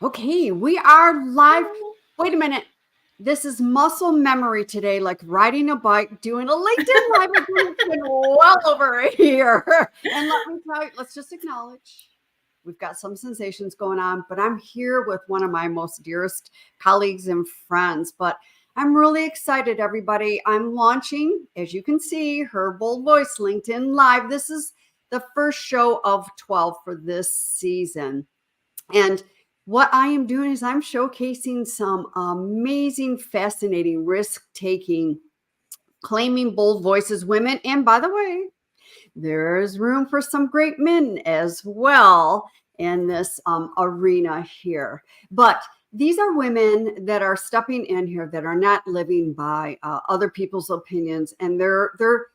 Okay, we are live. Wait a minute. This is muscle memory today, like riding a bike, doing a LinkedIn live. It's been well over a year. And let me tell you, let's just acknowledge we've got some sensations going on, but I'm here with one of my most dearest colleagues and friends. But I'm really excited, everybody. I'm launching, as you can see, her Bold Voice LinkedIn Live. This is the first show of 12 for this season. And what I am doing is I'm showcasing some amazing, fascinating, risk taking, claiming bold voices women. And by the way, there's room for some great men as well in this arena here. But these are women that are stepping in here that are not living by other people's opinions, and they're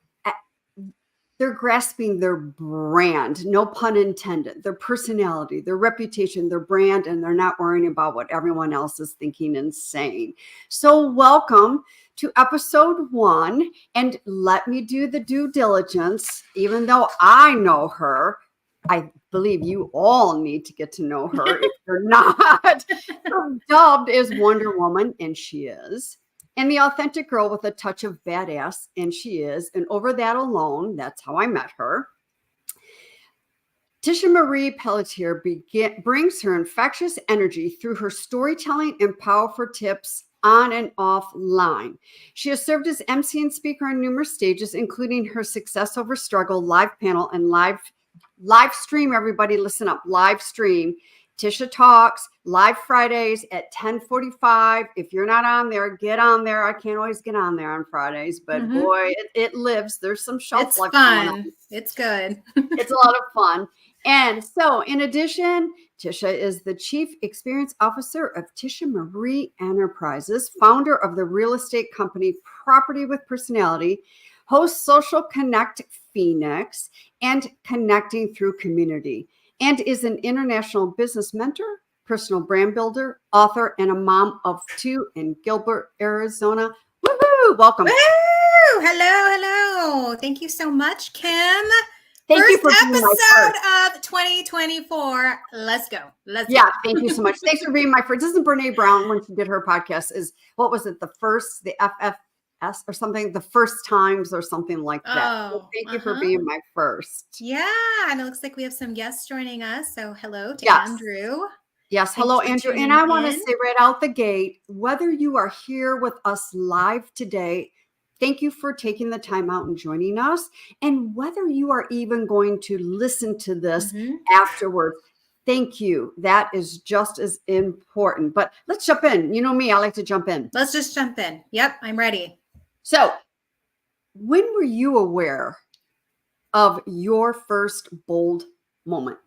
grasping their brand, no pun intended, their personality, their reputation, their brand, and they're not worrying about what everyone else is thinking and saying. So welcome to episode 1. And let me do the due diligence. Even though I know her, I believe you all need to get to know her if you're not. Her dubbed is Wonder Woman, and she is. And the authentic girl with a touch of badass, and she is. And over that alone, that's how I met her. Tisha Marie Pelletier brings her infectious energy through her storytelling and powerful tips on and offline. She has served as MC and speaker on numerous stages, including her Success Over Struggle live panel and live stream. Everybody listen up, live stream. Tisha Talks, live Fridays at 10:45. If you're not on there, get on there. I can't always get on there on Fridays, but boy, it lives. There's some shelf life. It's fun. It's good. It's a lot of fun. And so, in addition, Tisha is the Chief Experience Officer of Tisha Marie Enterprises, founder of the real estate company Property with Personality, hosts Social Connect Phoenix, and Connecting Through Community, and is an international business mentor, personal brand builder, author, and a mom of 2 in Gilbert, Arizona. Woohoo! Welcome. Woo! Hello. Thank you so much, Kim. Thank you for First being my first episode of 2024. Let's go. Thank you so much. Thanks for being my first. Isn't Brene Brown, when she did her podcast, is what was it? The FFS or something, the first times or something like that. So thank you for being my first. Yeah. And it looks like we have some guests joining us. So hello to Andrew. Yes. Hello, Andrew. And I want to say right out the gate, whether you are here with us live today, thank you for taking the time out and joining us. And whether you are even going to listen to this afterwards, thank you. That is just as important. But let's jump in. You know me, I like to jump in. Let's just jump in. Yep, I'm ready. So, when were you aware of your first bold moment?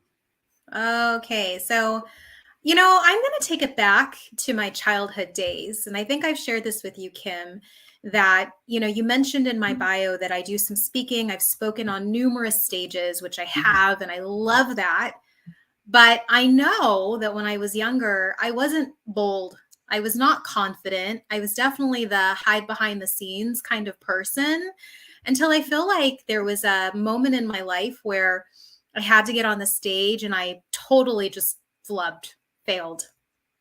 Okay, so I'm going to take it back to my childhood days. And I think I've shared this with you, Kim, that, you mentioned in my bio that I do some speaking. I've spoken on numerous stages, which I have, and I love that. But I know that when I was younger, I wasn't bold. I was not confident. I was definitely the hide behind the scenes kind of person, until I feel like there was a moment in my life where I had to get on the stage and I totally just failed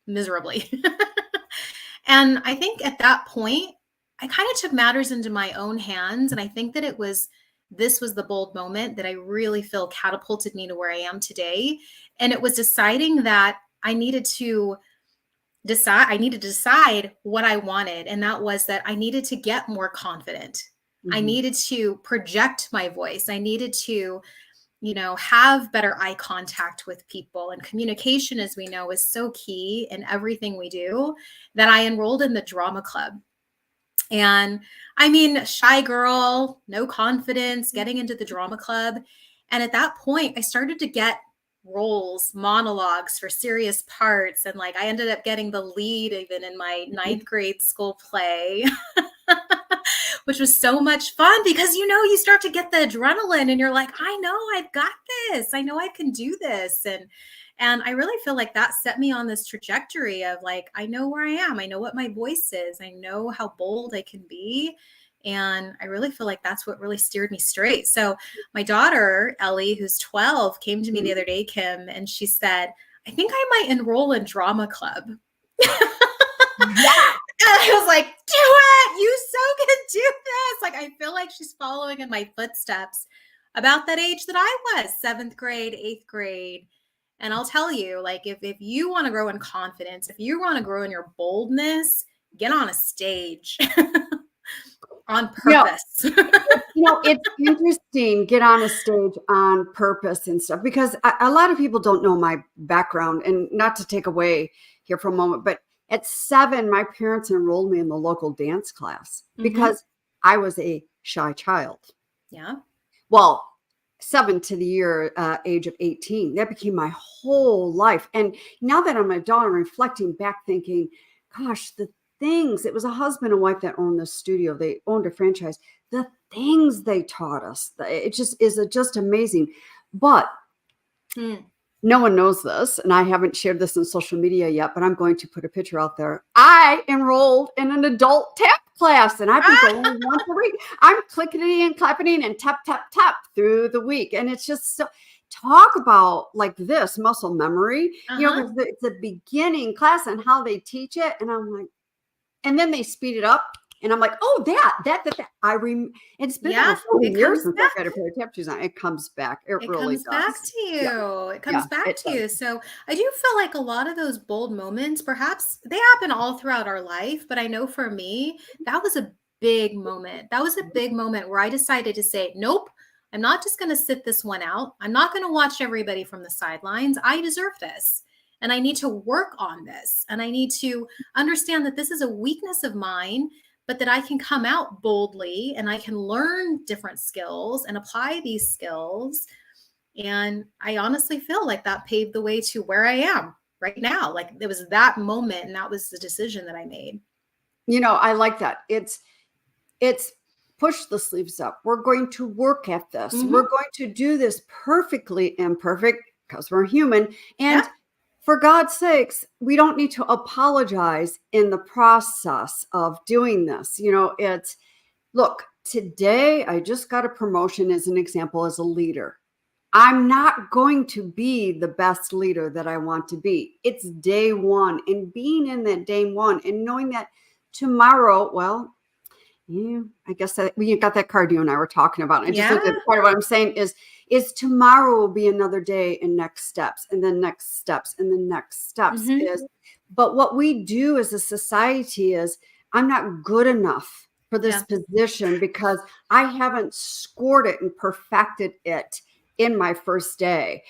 miserably. And I think at that point, I kind of took matters into my own hands. And I think that this was the bold moment that I really feel catapulted me to where I am today. And it was deciding that I needed to decide what I wanted. And that was that I needed to get more confident. I needed to project my voice. I needed to have better eye contact with people. And communication, as we know, is so key in everything we do, that I enrolled in the drama club. And I mean, shy girl, no confidence, getting into the drama club. And at that point, I started to get roles, monologues for serious parts. And I ended up getting the lead even in my 9th grade school play. Which was so much fun because, you start to get the adrenaline and you're like, I know I've got this. I know I can do this. And I really feel like that set me on this trajectory of I know where I am. I know what my voice is. I know how bold I can be. And I really feel like that's what really steered me straight. So my daughter, Ellie, who's 12, came to me the other day, Kim, and she said, I think I might enroll in drama club. Yeah. And I was like, do it. You so can do this. Like, I feel like she's following in my footsteps about that age that I was, 7th grade, 8th grade. And I'll tell you, like, if you want to grow in confidence, if you want to grow in your boldness, get on a stage on purpose. It's interesting, get on a stage on purpose and stuff, because a lot of people don't know my background, and not to take away here for a moment, but at 7, my parents enrolled me in the local dance class because I was a shy child. Yeah. Well, 7 to the age of 18. That became my whole life. And now that I'm an adult, I'm reflecting back thinking, gosh, the things, it was a husband and wife that owned the studio. They owned a franchise. The things they taught us, it just is just amazing. But no one knows this, and I haven't shared this on social media yet, but I'm going to put a picture out there. I enrolled in an adult tap class, and I've been going once a week. I'm clickety and clapping and tap, tap, tap through the week. And it's just so, talk about like this muscle memory, it's a beginning class and how they teach it. And I'm like, and then they speed it up. And I'm like, oh, that. It's been about 40 years since I've had a pair of tap shoes on. It comes back. It really does. Back to you. Yeah. It comes back to you. So I do feel like a lot of those bold moments, perhaps they happen all throughout our life. But I know for me, that was a big moment. That was a big moment where I decided to say, nope, I'm not just going to sit this one out. I'm not going to watch everybody from the sidelines. I deserve this. And I need to work on this. And I need to understand that this is a weakness of mine, but that I can come out boldly and I can learn different skills and apply these skills. And I honestly feel like that paved the way to where I am right now. Like, it was that moment, and that was the decision that I made. I like that. It's push the sleeves up. We're going to work at this. We're going to do this perfectly imperfect because we're human. And for God's sakes, we don't need to apologize in the process of doing this. Look, today I just got a promotion as an example as a leader. I'm not going to be the best leader that I want to be. It's day one, and being in that day one and knowing that tomorrow, I guess that you got that card you and I were talking about. And just part of what I'm saying is tomorrow will be another day, and next steps, and then next steps, and the next steps but what we do as a society is, I'm not good enough for this position because I haven't scored it and perfected it in my first day.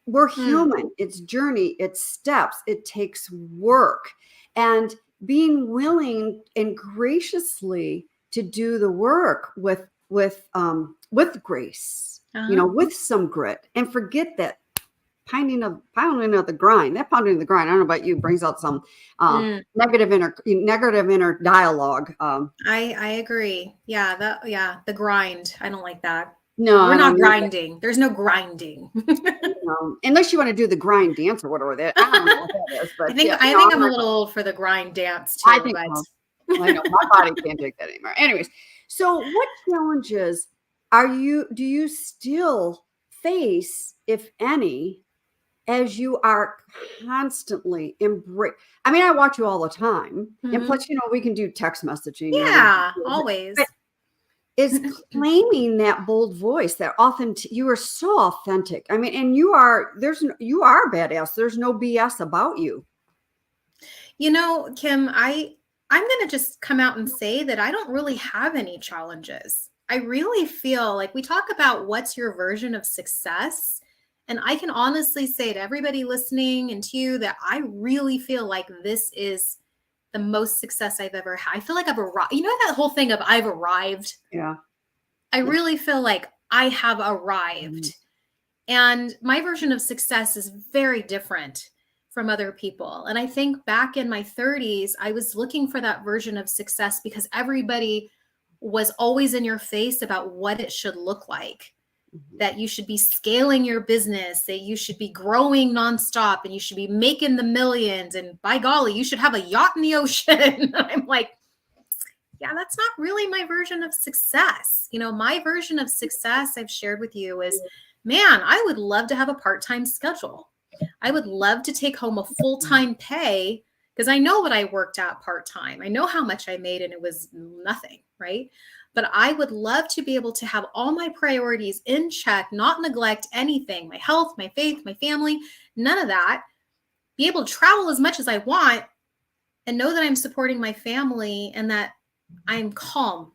We're human. It's journey, it's steps, it takes work, and being willing and graciously to do the work with grace, with some grit, and forget that pounding of the grind. That pounding of the grind, I don't know about you, brings out some negative inner dialogue. I agree. The grind. I don't like that. No, we're not grinding. There's no grinding. Unless you want to do the grind dance or whatever that. I don't know what that is, but I think I'm a little old for the grind dance too. I think I know my body can't take that anymore. Anyways, so what challenges do you still face, if any, as you are constantly I watch you all the time, and plus, we can do text messaging. Always. But is claiming that bold voice, that you are so authentic. And you are a badass. There's no BS about you. Kim, I'm going to just come out and say that I don't really have any challenges. I really feel like we talk about what's your version of success. And I can honestly say to everybody listening and to you that I really feel like this is the most success I've ever had. I feel like I've arrived. That whole thing of I've arrived. Yeah. I really feel like I have arrived. And my version of success is very different from other people. And I think back in my 30s, I was looking for that version of success because everybody was always in your face about what it should look like. That you should be scaling your business, that you should be growing nonstop, and you should be making the millions. And by golly, you should have a yacht in the ocean. I'm like, that's not really my version of success. My version of success I've shared with you is, man, I would love to have a part-time schedule. I would love to take home a full-time pay because I know what I worked at part-time. I know how much I made and it was nothing, right? But I would love to be able to have all my priorities in check, not neglect anything, my health, my faith, my family, none of that. Be able to travel as much as I want and know that I'm supporting my family and that I'm calm.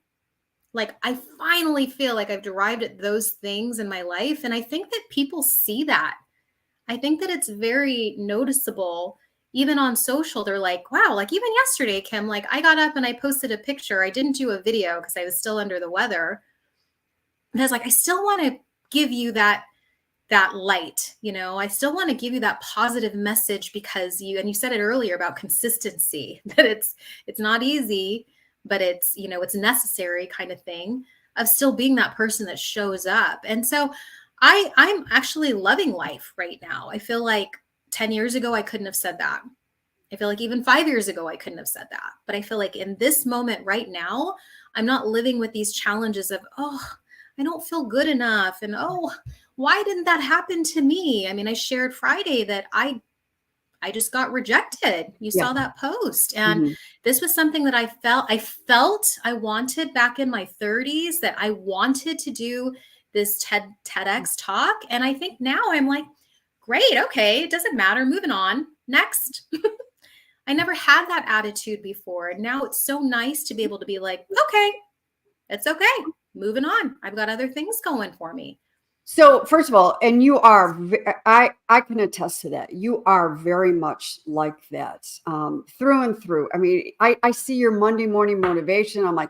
Like I finally feel like I've derived at those things in my life. And I think that people see that. I think that it's very noticeable. Even on social, they're like, wow, like even yesterday, Kim, like I got up and I posted a picture. I didn't do a video because I was still under the weather. And I was like, I still want to give you that light, you know, I still want to give you that positive message because you said it earlier about consistency, that it's not easy, but it's, you know, it's necessary kind of thing of still being that person that shows up. And so I'm actually loving life right now. I feel like 10 years ago, I couldn't have said that. I feel like even 5 years ago, I couldn't have said that. But I feel like in this moment right now, I'm not living with these challenges of, oh, I don't feel good enough. And, oh, why didn't that happen to me? I mean, I shared Friday that I just got rejected. You saw that post. And this was something that I felt I wanted back in my 30s, that I wanted to do this TEDx talk. And I think now I'm like, great. Okay. It doesn't matter. Moving on. Next. I never had that attitude before. And now it's so nice to be able to be like, okay, it's okay. Moving on. I've got other things going for me. So first of all, and you are, I can attest to that. You are very much like that through and through. I mean, I see your Monday morning motivation. I'm like,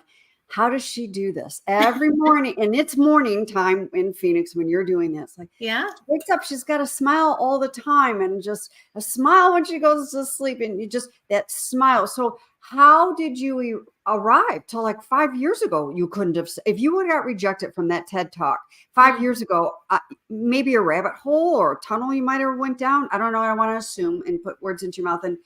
how does she do this every morning? And it's morning time in Phoenix when you're doing this. Like, yeah, she wakes up, she's got a smile all the time, and just a smile when she goes to sleep, and you just that smile. So how did you arrive to like 5 years ago? You couldn't have, if you would have got rejected from that TED talk 5 years ago, maybe a rabbit hole or a tunnel you might have went down. I don't know. I don't want to assume and put words into your mouth. And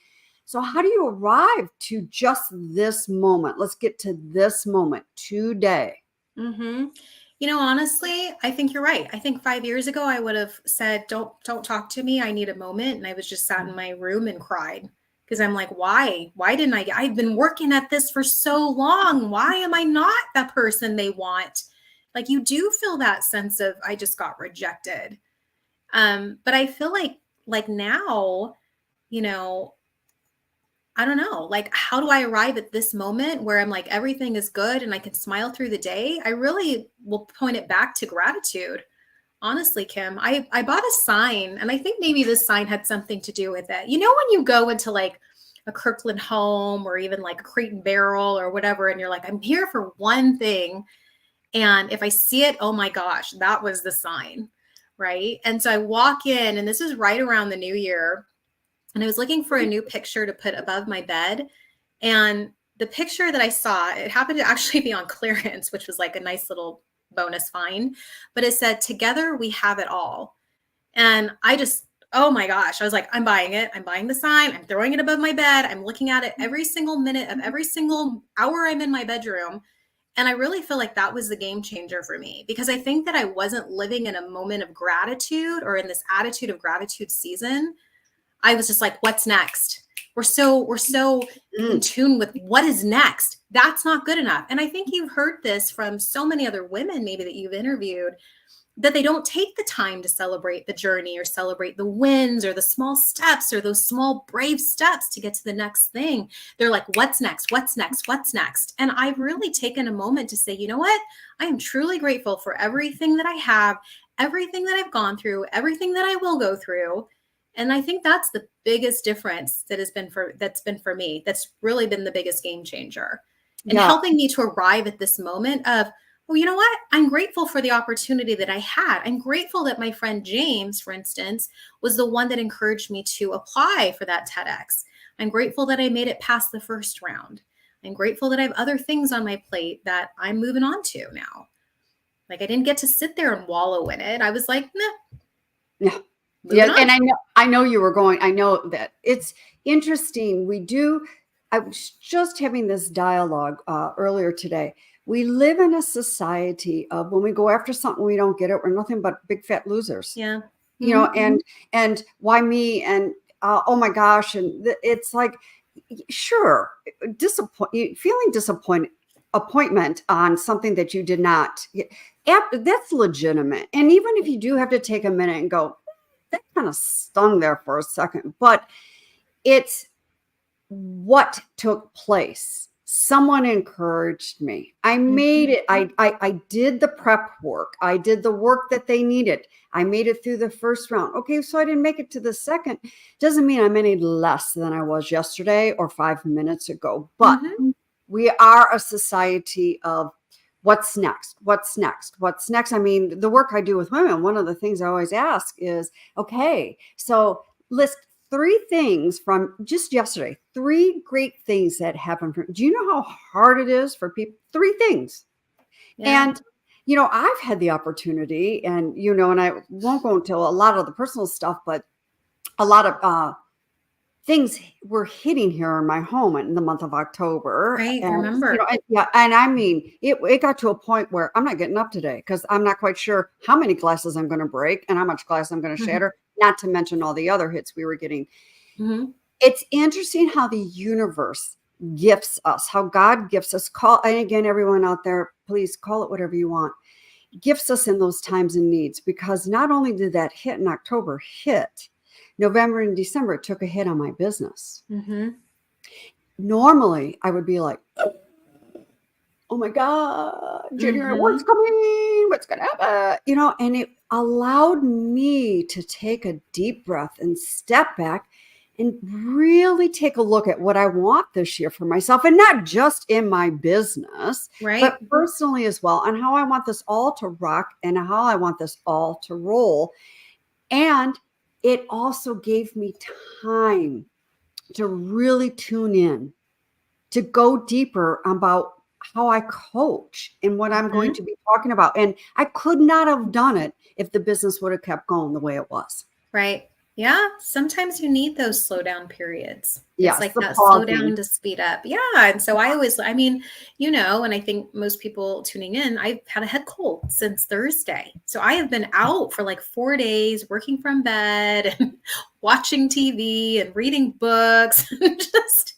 so how do you arrive to just this moment? Let's get to this moment today. Mm-hmm. You know, honestly, I think you're right. I think 5 years ago, I would have said, don't talk to me. I need a moment. And I was just sat in my room and cried because I'm like, why didn't I've been working at this for so long. Why am I not that person they want? Like you do feel that sense of, I just got rejected. But I feel like now, you know, I don't know, like, how do I arrive at this moment where I'm like, everything is good and I can smile through the day? I really will point it back to gratitude. Honestly, Kim, I bought a sign, and I think maybe this sign had something to do with it. You know, when you go into like a Kirkland home or even like a Crate and Barrel or whatever, and you're like, I'm here for one thing. And if I see it, oh my gosh, that was the sign, right? And so I walk in, and this is right around the new year. And I was looking for a new picture to put above my bed. And the picture that I saw, it happened to actually be on clearance, which was like a nice little bonus find. But it said, "Together we have it all." And I just, oh my gosh, I was like, I'm buying it. I'm buying the sign. I'm throwing it above my bed. I'm looking at it every single minute of every single hour I'm in my bedroom. And I really feel like that was the game changer for me, because I think that I wasn't living in a moment of gratitude or in this attitude of gratitude season. I was just like, what's next? We're so in tune with what is next. That's not good enough. And I think you've heard this from so many other women, maybe that you've interviewed, that they don't take the time to celebrate the journey or celebrate the wins or the small steps or those small brave steps to get to the next thing. They're like, what's next? What's next? What's next? And I've really taken a moment to say, you know what? I am truly grateful for everything that I have, everything that I've gone through, everything that I will go through. And I think that's the biggest difference that's been for me. That's really been the biggest game changer, and helping me to arrive at this moment of, well, you know what? I'm grateful for the opportunity that I had. I'm grateful that my friend James, for instance, was the one that encouraged me to apply for that TEDx. I'm grateful that I made it past the first round. I'm grateful that I have other things on my plate that I'm moving on to now. Like, I didn't get to sit there and wallow in it. I was like, nah. Yeah. Yeah. And I know you were going, I know that it's interesting. I was just having this dialogue earlier today. We live in a society of when we go after something, we don't get it. We're nothing but big fat losers. Yeah. you know, Mhm. and why me? And oh my gosh. And it's like, sure, feeling disappointed, appointment on something that you did not, that's legitimate. And even if you do have to take a minute and go, that kind of stung there for a second, but it's what took place. Someone encouraged me. I made Mhm. it. I did the prep work. I did the work that they needed. I made it through the first round. Okay, so I didn't make it to the second. Doesn't mean I'm any less than I was yesterday or 5 minutes ago. But Mhm. we are a society of what's next? What's next? What's next? I mean, the work I do with women, one of the things I always ask is, okay, so list 3 things from just yesterday, 3 great things that happened. Do you know how hard it is for people? 3 things. Yeah. And, I've had the opportunity and, and I won't go into a lot of the personal stuff, but a lot of things were hitting here in my home in the month of October. Right. I And, remember. yeah. And I mean, it got to a point where I'm not getting up today because I'm not quite sure how many glasses I'm going to break and how much glass I'm going to Mhm. shatter, not to mention all the other hits we were getting. Mhm. It's interesting how the universe gifts us, how God gifts us. And again, everyone out there, please call it whatever you want, gifts us in those times and needs, because not only did that hit in October hit, November and December, it took a hit on my business. Mhm. Normally, I would be like, oh my God, January, what's Mhm. coming? What's going to happen? And it allowed me to take a deep breath and step back and really take a look at what I want this year for myself, and not just in my business, but Right. personally as well, and how I want this all to rock and how I want this all to roll. And it also gave me time to really tune in, to go deeper about how I coach and what I'm going Mhm. to be talking about. And I could not have done it if the business would have kept going the way it was. Right. Yeah. Sometimes you need those slow down periods. It's Yes, like the that slow down pausing. to speed up. Yeah. And so I always, I mean, and I think most people tuning in, I've had a head cold since Thursday. So I have been out for like 4 days working from bed and watching TV and reading books. Just,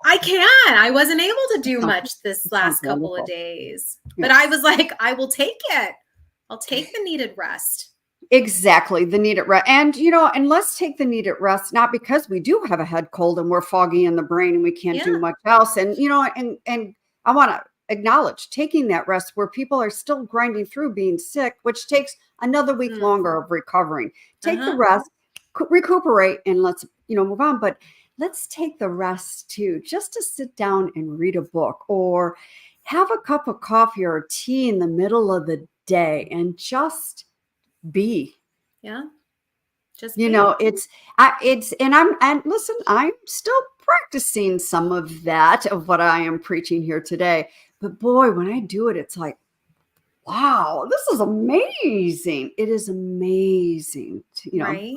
I can't. I wasn't able to It do sounds, much this it sounds last couple of wonderful. days. But I Yes. was like, I will take it. I'll take the needed rest. Exactly, the needed rest. And and let's take the needed rest, not because we do have a head cold and we're foggy in the brain and we can't do Yeah. much else. And and I want to acknowledge taking that rest where people are still grinding through being sick, which takes another week Mm. longer of recovering. Take the Uh-huh. rest, recuperate, and let's move on. But let's take the rest too, just to sit down and read a book or have a cup of coffee or tea in the middle of the day and just be. Yeah, just be. And listen, I'm still practicing some of that, of what I am preaching here today. But boy, when I do it, it's like, wow, this is amazing. It is amazing. Right?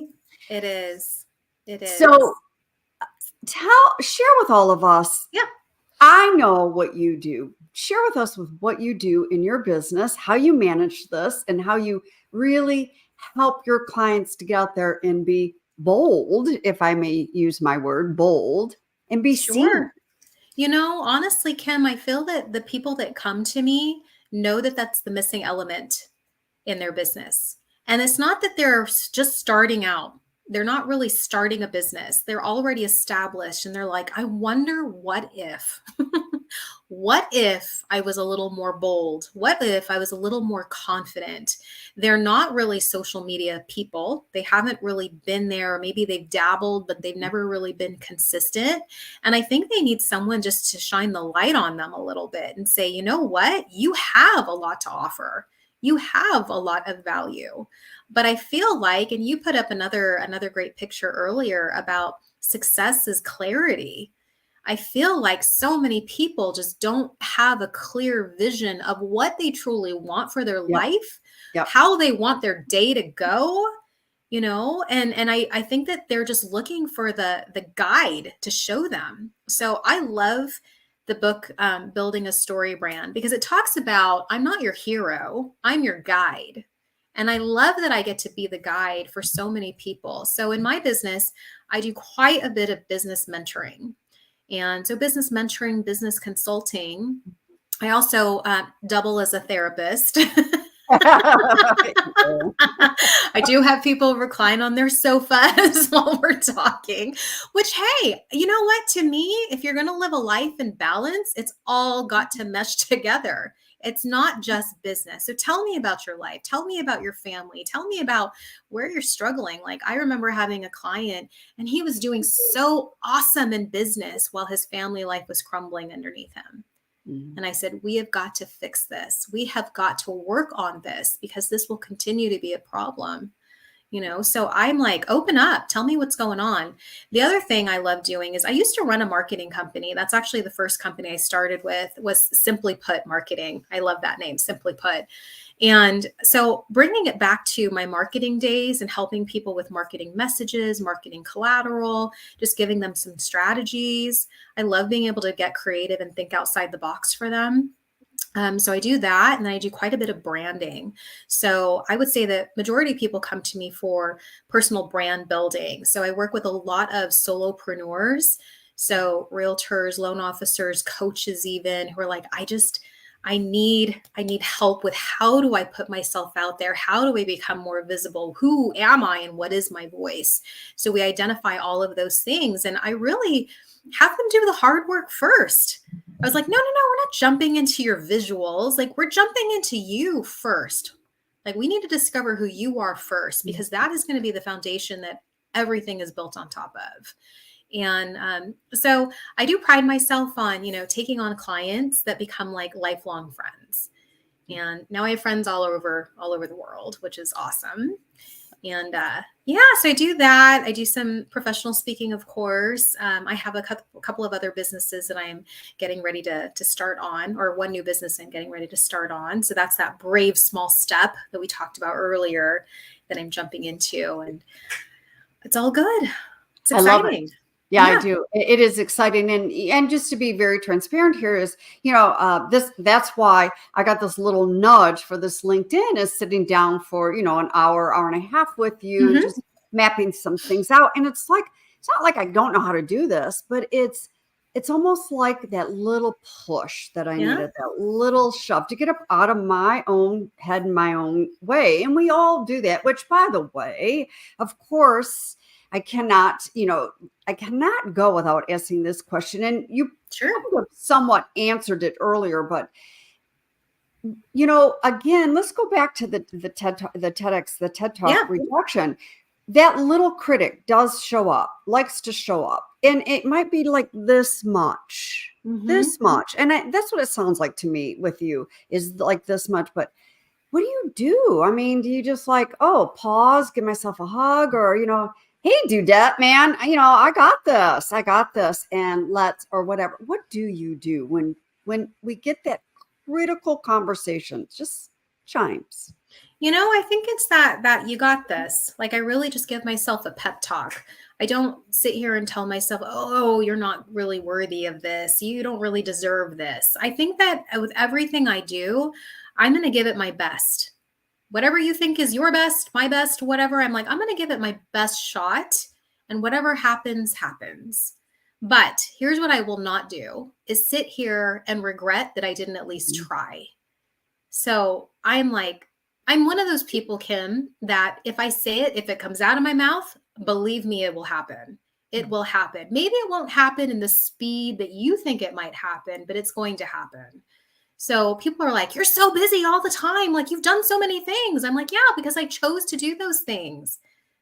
It is. It So is. share with all of us. Yeah. I know what you do. Share with us with what you do in your business, how you manage this, and how you really help your clients to get out there and be bold, if I may use my word, bold, and be seen. Sure. Honestly, Kim, I feel that the people that come to me know that that's the missing element in their business. And it's not that they're just starting out. They're not really starting a business. They're already established and they're like, I wonder what if. What if I was a little more bold? What if I was a little more confident? They're not really social media people. They haven't really been there. Maybe they've dabbled, but they've never really been consistent. And I think they need someone just to shine the light on them a little bit and say, you know what? You have a lot to offer. You have a lot of value. But I feel like, and you put up another great picture earlier about success is clarity. I feel like so many people just don't have a clear vision of what they truly want for their Yep. life, Yep. how they want their day to go, and I think that they're just looking for the guide to show them. So I love the book Building a Story Brand because it talks about I'm not your hero, I'm your guide. And I love that I get to be the guide for so many people. So in my business, I do quite a bit of business mentoring. And so business mentoring, business consulting. I also double as a therapist. I do have people recline on their sofas while we're talking, which, hey, you know what? To me, if you're going to live a life in balance, it's all got to mesh together. It's not just business. So tell me about your life. Tell me about your family. Tell me about where you're struggling. Like, I remember having a client and he was doing so awesome in business while his family life was crumbling underneath him. And I said, we have got to fix this. We have got to work on this because this will continue to be a problem. So I'm like, open up, tell me what's going on. The other thing I love doing is I used to run a marketing company. That's actually the first company I started with, was Simply Put Marketing. I love that name, Simply Put. And so bringing it back to my marketing days and helping people with marketing messages, marketing collateral, just giving them some strategies. I love being able to get creative and think outside the box for them. So I do that, and then I do quite a bit of branding. So I would say that majority of people come to me for personal brand building. So I work with a lot of solopreneurs, so realtors, loan officers, coaches, even, who are like, I need help with, how do I put myself out there? How do I become more visible? Who am I and what is my voice? So we identify all of those things, and I really have them do the hard work first. I was like, no, we're not jumping into your visuals. Like, we're jumping into you first. Like, we need to discover who you are first, because that is going to be the foundation that everything is built on top of. And so I do pride myself on, taking on clients that become like lifelong friends. And now I have friends all over the world, which is awesome. And so I do that. I do some professional speaking, of course. I have a couple of other businesses that I am getting ready to start on, or one new business I'm getting ready to start on. So that's that brave small step that we talked about earlier that I'm jumping into. And it's all good. It's exciting. I love it. Yeah, I do. It is exciting. And just to be very transparent here is, that's why I got this little nudge for this LinkedIn, is sitting down for, an hour and a half with you, just mapping some things out. And it's not like I don't know how to do this, but it's almost like that little push that I needed, that little shove to get up out of my own head and my own way. And we all do that, which, by the way, of course, I cannot go without asking this question. And you somewhat answered it earlier, but again, let's go back to the TED Talk rejection. That little critic does show up, likes to show up, and it might be like this much. And that's what it sounds like to me with you, is like this much. But what do you do? I mean, do you just pause, give myself a hug, or, hey, Dudette, man, I got this, and or whatever. What do you do when we get that critical conversation? Just chimes. I think it's that you got this. Like, I really just give myself a pep talk. I don't sit here and tell myself, oh, you're not really worthy of this. You don't really deserve this. I think that with everything I do, I'm going to give it my best. Whatever you think is your best, my best, whatever, I'm like, I'm going to give it my best shot, and whatever happens, happens. But here's what I will not do, is sit here and regret that I didn't at least try. So I'm one of those people, Kim, that if I say it, if it comes out of my mouth, believe me, it will happen. It will happen. Maybe it won't happen in the speed that you think it might happen, but it's going to happen. So people are like, you're so busy all the time. Like, you've done so many things. I'm like, yeah, because I chose to do those things.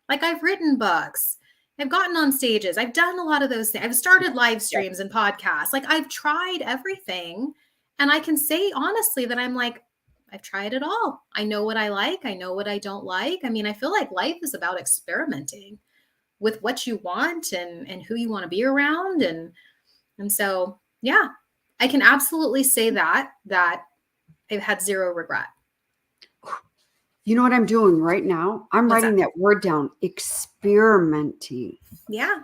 Like, I've written books. I've gotten on stages. I've done a lot of those things. I've started live streams and podcasts. Like, I've tried everything. And I can say honestly that I'm like, I've tried it all. I know what I like. I know what I don't like. I mean, I feel like life is about experimenting with what you want and who you want to be around. And so, yeah. I can absolutely say that I've had zero regret. You know what I'm doing right now? I'm writing that word down, experimenting. Yeah.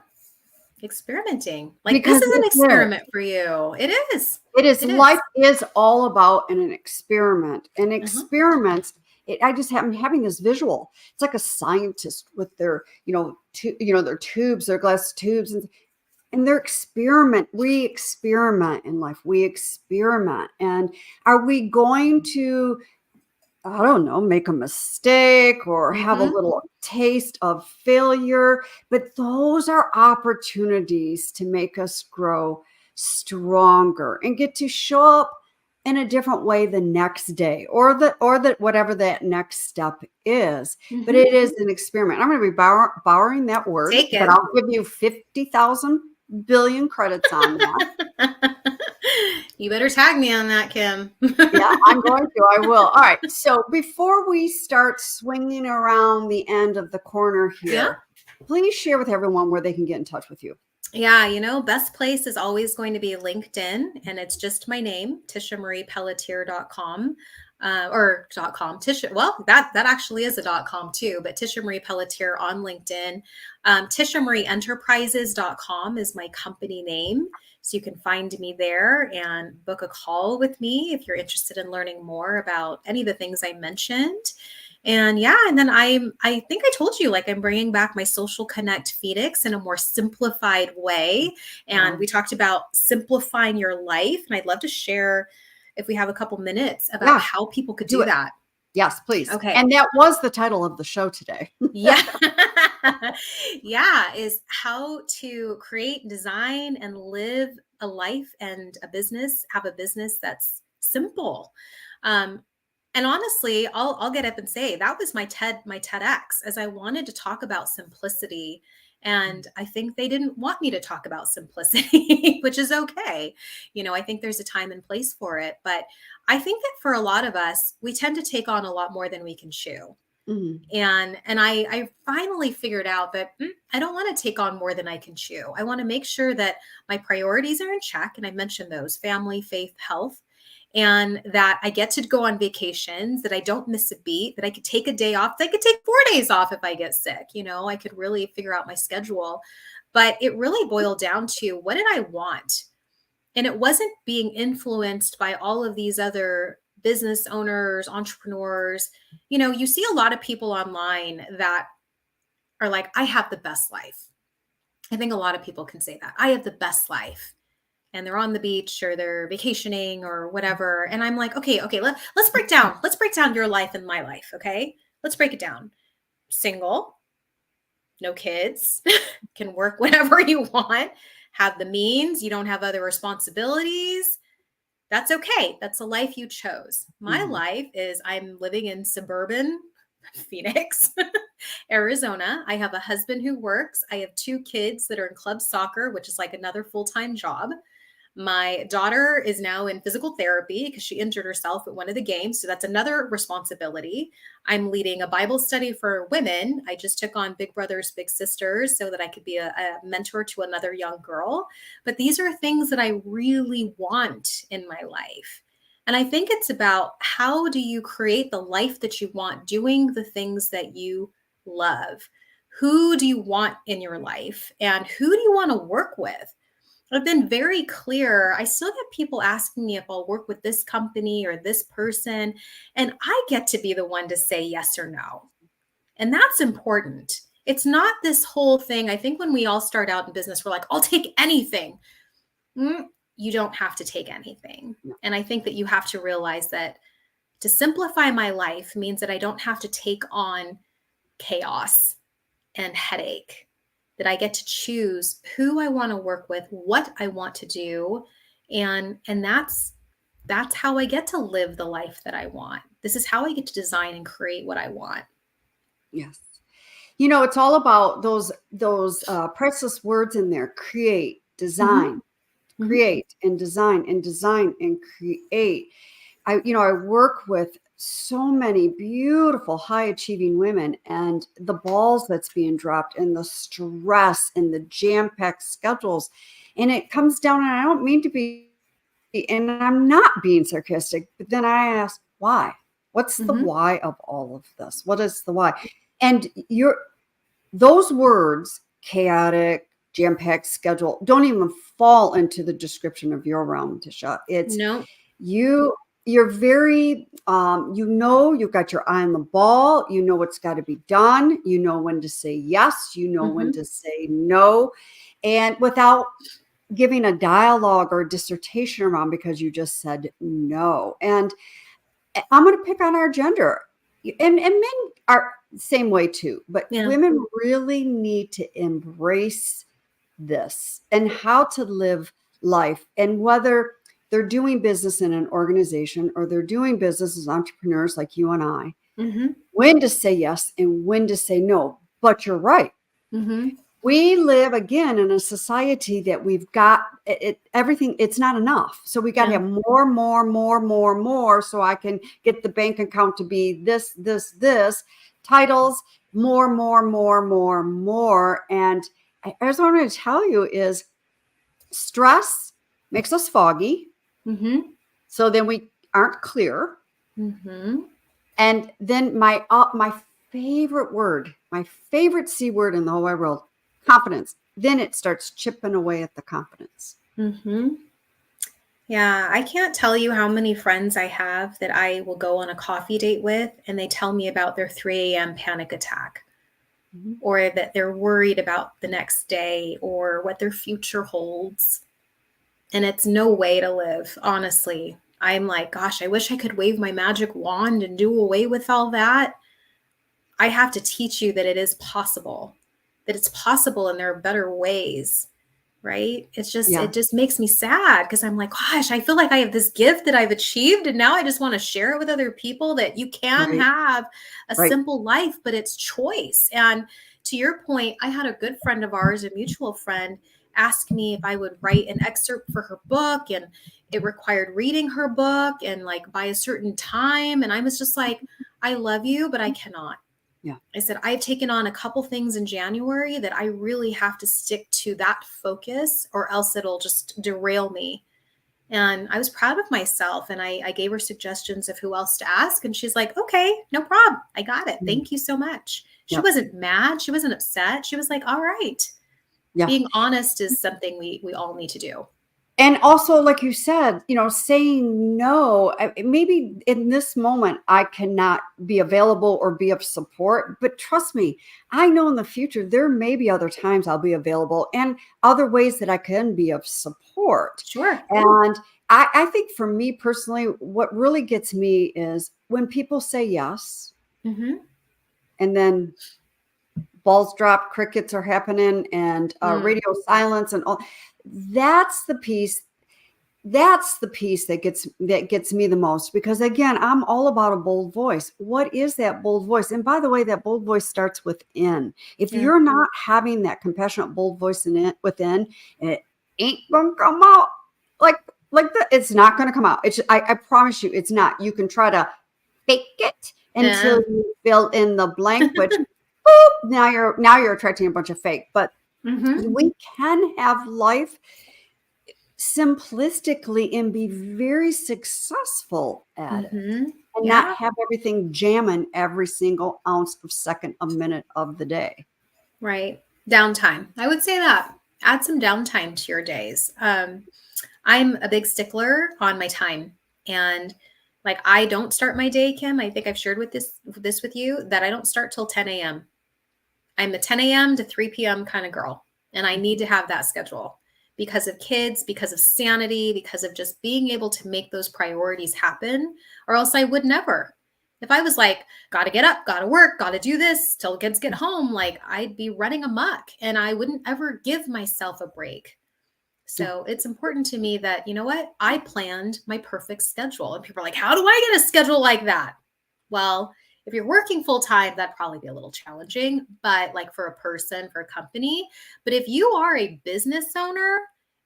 Experimenting. Like, because this is an experiment for you. It is. It is. Life is all about an experiment. And experiments, I just am having this visual. It's like a scientist with their, their tubes, their glass tubes, and we experiment in life. We experiment. And are we going to, I don't know, make a mistake or have a little taste of failure? But those are opportunities to make us grow stronger and get to show up in a different way the next day, or whatever that next step is. But it is an experiment. I'm going to be borrowing that word, but I'll give you 50,000 billion credits on that. You better tag me on that, Kim. Yeah, I'm going to. I will. All right. So before we start swinging around the end of the corner here, please share with everyone where they can get in touch with you. Yeah, best place is always going to be LinkedIn, and it's just my name, TishaMariePelletier.com. Or .com. Tisha, well, that actually is a .com too, but Tisha Marie Pelletier on LinkedIn. TishaMarieEnterprises.com is my company name. So you can find me there and book a call with me if you're interested in learning more about any of the things I mentioned. And then I think I told you, like, I'm bringing back my Social Connect Phoenix in a more simplified way. And we talked about simplifying your life. And I'd love to share, if we have a couple minutes, about how people could do that. Yes, please. Okay. And that was the title of the show today. Is how to create, design, and live a life and have a business that's simple. And honestly, I'll get up and say that was my TEDx, as I wanted to talk about simplicity. And I think they didn't want me to talk about simplicity, which is okay. I think there's a time and place for it. But I think that for a lot of us, we tend to take on a lot more than we can chew. And I finally figured out that I don't want to take on more than I can chew. I want to make sure that my priorities are in check. And I mentioned those: family, faith, health. And that I get to go on vacations, that I don't miss a beat, that I could take a day off, that I could take 4 days off if I get sick. I could really figure out my schedule. But it really boiled down to, what did I want? And it wasn't being influenced by all of these other business owners, entrepreneurs. You see a lot of people online that are like, I have the best life. I think a lot of people can say that. I have the best life. And they're on the beach, or they're vacationing, or whatever. And I'm like, okay, let's break down your life and my life. Okay. Let's break it down. Single, no kids, can work whenever you want, have the means, you don't have other responsibilities. That's okay. That's a life you chose. My life is, I'm living in suburban Phoenix, Arizona. I have a husband who works. I have 2 kids that are in club soccer, which is like another full-time job. My daughter is now in physical therapy because she injured herself at one of the games. So that's another responsibility. I'm leading a Bible study for women. I just took on Big Brothers Big Sisters so that I could be a mentor to another young girl. But these are things that I really want in my life. And I think it's about, how do you create the life that you want, doing the things that you love? Who do you want in your life? And who do you want to work with? I've been very clear. I still get people asking me if I'll work with this company or this person, and I get to be the one to say yes or no. And that's important. It's not this whole thing. I think when we all start out in business, we're like, I'll take anything. You don't have to take anything. And I think that you have to realize that to simplify my life means that I don't have to take on chaos and headache, that I get to choose who I want to work with, what I want to do. And that's how I get to live the life that I want. This is how I get to design and create what I want. Yes. It's all about those priceless words in there: create, design, create, and design, and create. I work with so many beautiful, high achieving women, and the balls that's being dropped, and the stress, and the jam-packed schedules. And it comes down, and I don't mean to be, and I'm not being sarcastic, but then I ask, why? What's the why of all of this? What is the why? And those words, chaotic, jam-packed schedule, don't even fall into the description of your realm, Tisha. It's no. you're very, you've got your eye on the ball. You know what's got to be done. You know when to say yes. You know when to say no. And without giving a dialogue or a dissertation around because you just said no. And I'm going to pick on our gender. And men are the same way too. But women really need to embrace this and how to live life, and whether they're doing business in an organization or they're doing business as entrepreneurs like you and I, when to say yes and when to say no. But you're right. We live again in a society that we've got everything. It's not enough. So we got to have more, so I can get the bank account to be this, titles, more. And I just wanted to tell you is stress makes us foggy. So then we aren't clear. And then my favorite word, my favorite C word in the whole wide world, confidence. Then it starts chipping away at the confidence. Yeah, I can't tell you how many friends I have that I will go on a coffee date with, and they tell me about their 3 a.m. panic attack, or that they're worried about the next day or what their future holds. And it's no way to live, honestly. I'm like, gosh, I wish I could wave my magic wand and do away with all that. I have to teach you that it is possible, that it's possible and there are better ways, right? It's just, it just makes me sad because I'm like, gosh, I feel like I have this gift that I've achieved and now I just want to share it with other people, that you can have a simple life, but it's choice. And to your point, I had a good friend of ours, a mutual friend, ask me if I would write an excerpt for her book, and it required reading her book and like by a certain time. And I was just like, I love you, but I cannot. I said, I've taken on a couple things in January that I really have to stick to that focus, or else it'll just derail me. And I was proud of myself. And I gave her suggestions of who else to ask. And she's like, okay, no problem. I got it. Thank you so much. She wasn't mad. She wasn't upset. She was like, all right. Being honest is something we all need to do. And also, like you said, saying no, maybe in this moment, I cannot be available or be of support, but trust me, I know in the future, there may be other times I'll be available and other ways that I can be of support. Sure. And I think for me personally, what really gets me is when people say yes, and then balls drop, crickets are happening, and radio silence, and all. That's the piece that gets me the most, because again, I'm all about a bold voice. What is that bold voice? And by the way, that bold voice starts within. If you're not having that compassionate, bold voice within, it ain't gonna come out like that. It's not gonna come out. I promise you, it's not. You can try to fake it until you fill in the blank, which now you're attracting a bunch of fake. But we can have life simplistically and be very successful at it, and not have everything jamming every single ounce of second, a minute of the day. Right. Downtime. I would say that. Add some downtime to your days. I'm a big stickler on my time, and like I don't start my day, Kim. I think I've shared with this with you that I don't start till 10 a.m. I'm a 10 a.m. to 3 p.m. kind of girl. And I need to have that schedule because of kids, because of sanity, because of just being able to make those priorities happen, or else I would never. If I was like, got to get up, got to work, got to do this till kids get home, like I'd be running amok and I wouldn't ever give myself a break. So it's important to me that, you know what, I planned my perfect schedule. And people are like, how do I get a schedule like that? Well, if you're working full time, that'd probably be a little challenging, but like for a person, for a company. But if you are a business owner,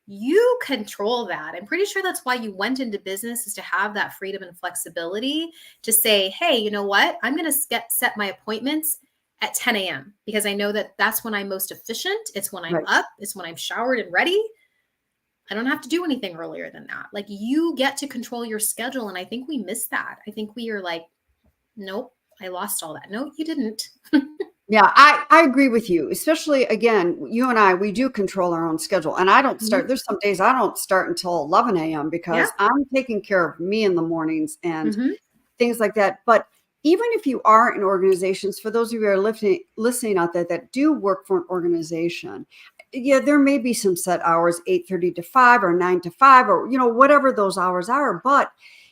you control that. I'm pretty sure that's why you went into business, is to have that freedom and flexibility to say, hey, you know what? I'm going to set my appointments at 10 a.m. because I know that that's when I'm most efficient. It's when I'm up. It's when I'm showered and ready. I don't have to do anything earlier than that. Like, you get to control your schedule. And I think we miss that. I think we are like, nope, I lost all that. No, you didn't. Yeah, I agree with you, especially again, you and I, we do control our own schedule. And I don't Mhm. start, there's some days I don't start until 11 a.m. Yeah. because I'm taking care of me in the mornings and Hmm. things like that. But even if you are in organizations, for those of you who are listening out there that do work for an organization, yeah, there may be some set hours, 8:30 to 5 or 9 to 5 or whatever those hours are. But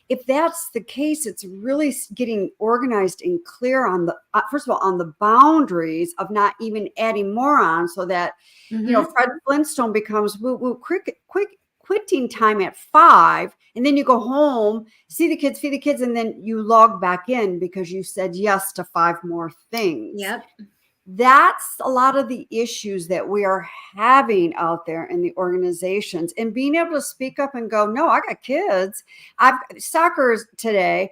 if that's the case, it's really getting organized and clear on the first of all on the boundaries of not even adding more on, so that Hmm. Fred Flintstone becomes woo woo quick quitting time at 5, and then you go home, see the kids, feed the kids, and then you log back in because you said yes to 5 more things. Yep. That's a lot of the issues that we are having out there in the organizations, and being able to speak up and go, no, I got kids. I've soccer's today.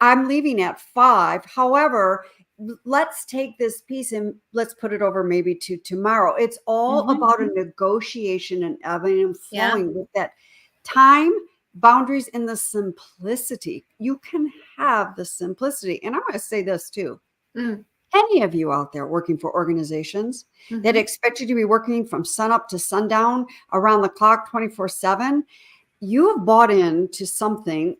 I'm leaving at 5. However, let's take this piece and let's put it over maybe to tomorrow. It's all Hmm. about a negotiation and ebbing and Yeah. flowing with that time, boundaries, and the simplicity. You can have the simplicity. And I'm going to say this too. Mm. Any of you out there working for organizations that Hmm. expect you to be working from sunup to sundown around the clock 24/7, you have bought into something.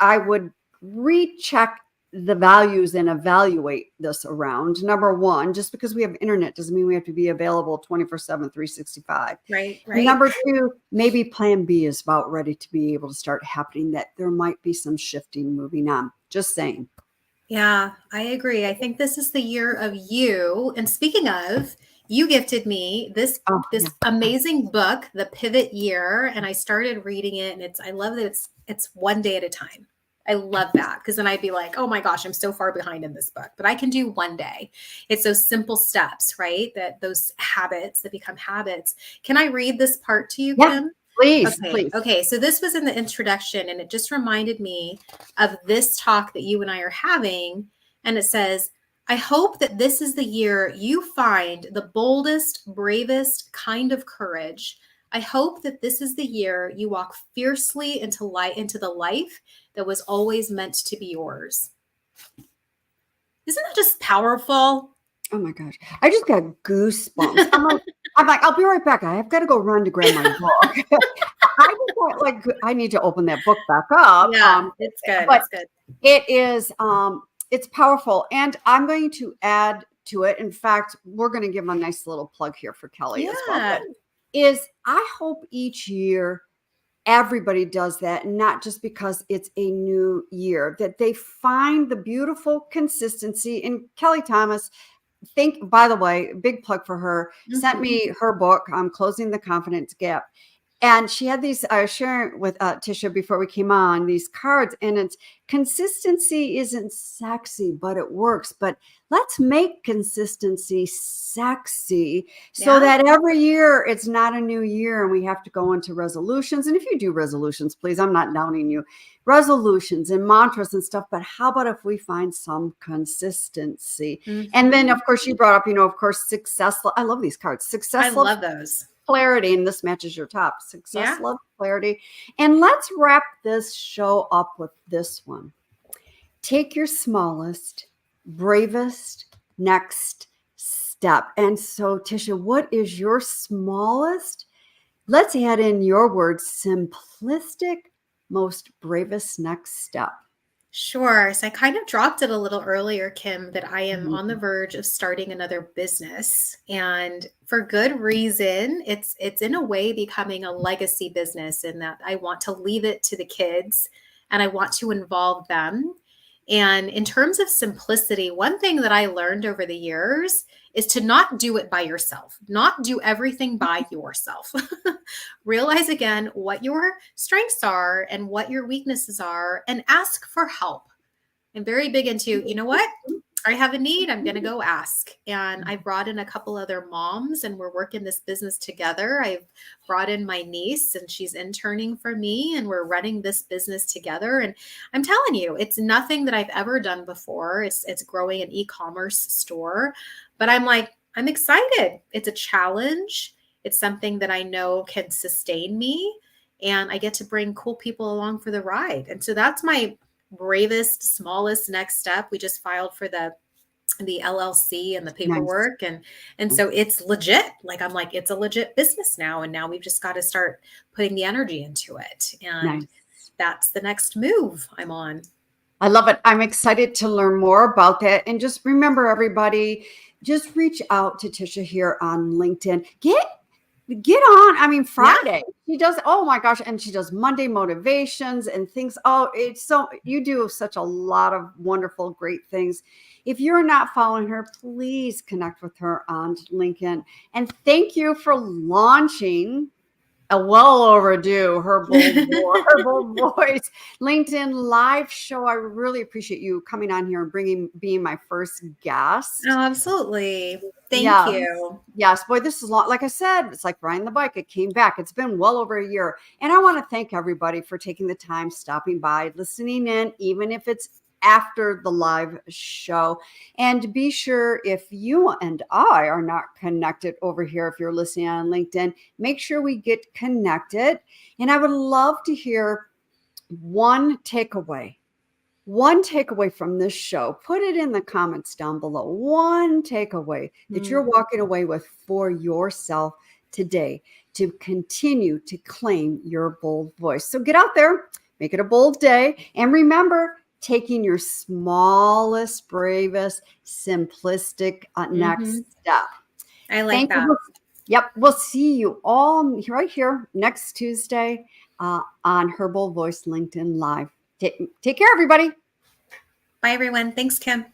I would recheck the values and evaluate this around. Number one, just because we have internet doesn't mean we have to be available 24/7, 365. Right. Right. Number two, maybe plan B is about ready to be able to start happening, that there might be some shifting moving on. Just saying. Yeah, I agree. I think this is the year of you. And speaking of, you gifted me Oh, this yeah. amazing book, The Pivot Year, and I started reading it, and I love that it's one day at a time. I love that because then I'd be like, "Oh my gosh, I'm so far behind in this book." But I can do one day. It's those simple steps, right? That those habits that become habits. Can I read this part to you, Yeah, Kim? please, Okay. please. Okay. So this was in the introduction, and it just reminded me of this talk that you and I are having. And it says, I hope that this is the year you find the boldest, bravest kind of courage. I hope that this is the year you walk fiercely into the life that was always meant to be yours. Isn't that just powerful? Oh my gosh. I just got goosebumps. I'm like, I'll be right back. I've got to go run to grab my book. I just got like I need to open that book back up. Yeah, it's good. But It's good. it is it's powerful. And I'm going to add to it. In fact, we're going to give a nice little plug here for Kelly as well. Yeah. But is I hope each year everybody does that, and not just because it's a new year, that they find the beautiful consistency. And Kelly Thomas, think, by the way, big plug for her, sent Mhm. me her book, Closing the Confidence Gap. And she had these, I was sharing with Tisha before we came on, these cards, and it's consistency isn't sexy, but it works. But let's make consistency sexy so Yeah. that every year it's not a new year and we have to go into resolutions. And if you do resolutions, please, I'm not downing you, resolutions and mantras and stuff. But how about if we find some consistency? And then, Mhm. of course, you brought up, of course, success. I love these cards. I Success, love, love those. clarity, and this matches your top. Success, Yeah. love, clarity. And let's wrap this show up with this one. Take your smallest, bravest next step. And so, Tisha, what is your smallest? Let's add in your words, simplistic, most bravest next step. Sure. So I kind of dropped it a little earlier, Kim, that I am on the Mhm. verge of starting another business. And for good reason. It's in a way becoming a legacy business in that I want to leave it to the kids and I want to involve them. And in terms of simplicity, one thing that I learned over the years is to not do it by yourself, not do everything by yourself. Realize again what your strengths are and what your weaknesses are, and ask for help. I'm very big into, you know what? I have a need, I'm going to go ask. And I brought in a couple other moms and we're working this business together. I've brought in my niece and she's interning for me and we're running this business together. And I'm telling you, it's nothing that I've ever done before. It's growing an e-commerce store, but I'm like, I'm excited. It's a challenge. It's something that I know can sustain me and I get to bring cool people along for the ride. And so that's my bravest, smallest next step. We just filed for the the LLC and the Nice. paperwork, and so it's legit. Like I'm like, it's a legit business now, and now we've just got to start putting the energy into it, and Nice. that's the next move I'm on. I love it. I'm excited to learn more about that. And just remember, everybody, just reach out to Tisha here on LinkedIn. Get on. I mean, Friday. She does, oh my gosh. And she does Monday motivations and things. Oh, it's so, you do such a lot of wonderful, great things. If you're not following her, please connect with her on LinkedIn. And thank you for launching a well overdue Her Bold Voice LinkedIn live show. I really appreciate you coming on here and being my first guest. Oh, absolutely. Thank Yes. you. Yes, boy, this is long. Like I said, it's like riding the bike. It came back. It's been well over a year. And I want to thank everybody for taking the time, stopping by, listening in, even if it's after the live show. And be sure, if you and I are not connected over here, if you're listening on LinkedIn, make sure we get connected. And I would love to hear one takeaway from this show. Put it in the comments down below. One takeaway that you're walking away with for yourself today to continue to claim your bold voice. So get out there, make it a bold day. And remember, taking your smallest, bravest, simplistic next step. I like that. Yep. We'll see you all right here next Tuesday on Her Bold Voice LinkedIn Live. Take care, everybody. Bye, everyone. Thanks, Kim.